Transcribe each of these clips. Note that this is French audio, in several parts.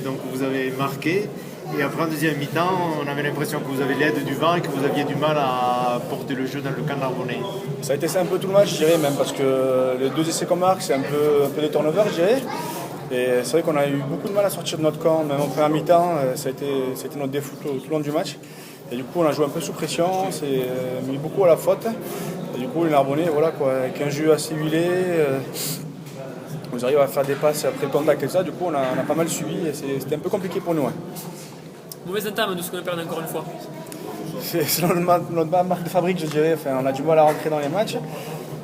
donc vous avez marqué. Et après en deuxième mi-temps, on avait l'impression que vous avez l'aide du vent et que vous aviez du mal à porter le jeu dans le camp narbonnais. Ça a été ça un peu tout le match, je dirais, même parce que les 2 essais qu'on marque, c'est un peu des turnovers, je dirais. Et c'est vrai qu'on a eu beaucoup de mal à sortir de notre camp, même en première mi-temps, ça a été notre défaut tout le long du match. Et du coup, on a joué un peu sous pression, on s'est mis beaucoup à la faute. Et du coup, les Narbonnais, voilà, quoi, avec un jeu assez huilé, on arrive à faire des passes après le contact et ça. Du coup, on a pas mal subi et c'était un peu compliqué pour nous. Ouais. Mauvaise entame de ce qu'on a perdu encore une fois. C'est notre marque de fabrique, je dirais. Enfin, on a du mal à rentrer dans les matchs.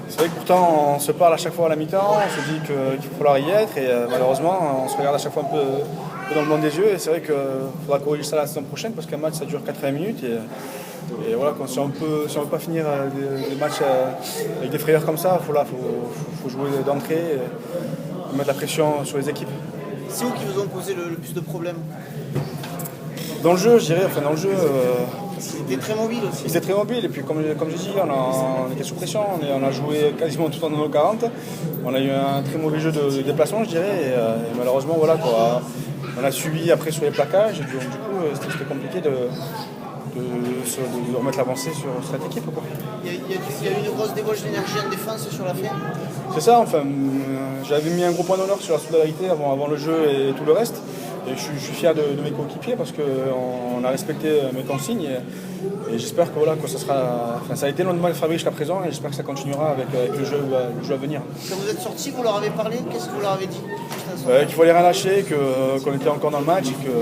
C'est vrai que pourtant, on se parle à chaque fois à la mi-temps, on se dit qu'il va falloir y être. Et malheureusement, on se regarde à chaque fois un peu dans le blanc des yeux. Et c'est vrai qu'il faudra corriger ça la saison prochaine parce qu'un match, ça dure 80 minutes. Et voilà, si on ne veut pas finir des matchs avec des frayeurs comme ça, faut jouer d'entrée et mettre la pression sur les équipes. C'est où qui vous ont posé le plus de problèmes? Dans le jeu, je dirais, dans le jeu. Ils étaient très mobiles aussi. Ils étaient très mobiles et puis comme j'ai dit, on était sous pression, on a joué quasiment tout le temps dans nos 40. On a eu un très mauvais jeu de déplacement, je dirais, et malheureusement, voilà, quoi, on a subi après sur les plaquages, et donc, du coup, c'était compliqué de remettre l'avancée sur cette équipe. Quoi. Il y a eu une grosse débauche d'énergie en défense sur la fin. C'est ça, enfin, j'avais mis un gros point d'honneur sur la solidarité avant le jeu et tout le reste. Et je suis fier de mes coéquipiers parce qu'on a respecté mes consignes et j'espère que, voilà, que ça a été notre marque de fabrique jusqu'à présent et j'espère que ça continuera avec le jeu à venir. Quand vous êtes sortis, vous leur avez parlé, qu'est-ce que vous leur avez dit? Qu'il fallait rien lâcher, qu'on était encore dans le match et qu'il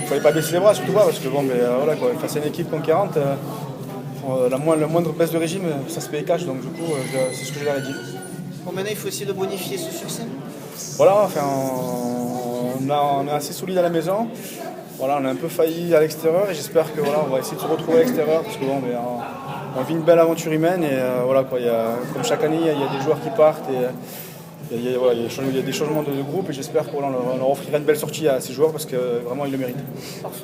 ne fallait pas baisser les bras, surtout pas, parce que bon, voilà, quoi, face à une équipe conquérante, la moindre baisse de régime, ça se paye cash, donc du coup, c'est ce que je leur ai dit. Bon, maintenant, il faut essayer de bonifier ce succès. Voilà, enfin, on est assez solide à la maison. Voilà, on a un peu failli à l'extérieur et j'espère que voilà, on va essayer de se retrouver à l'extérieur parce que bon, on vit une belle aventure humaine et voilà, quoi, comme chaque année, il y a des joueurs qui partent et il y a des changements de groupe et j'espère qu'on leur offrira une belle sortie à ces joueurs parce que vraiment ils le méritent. Parfait.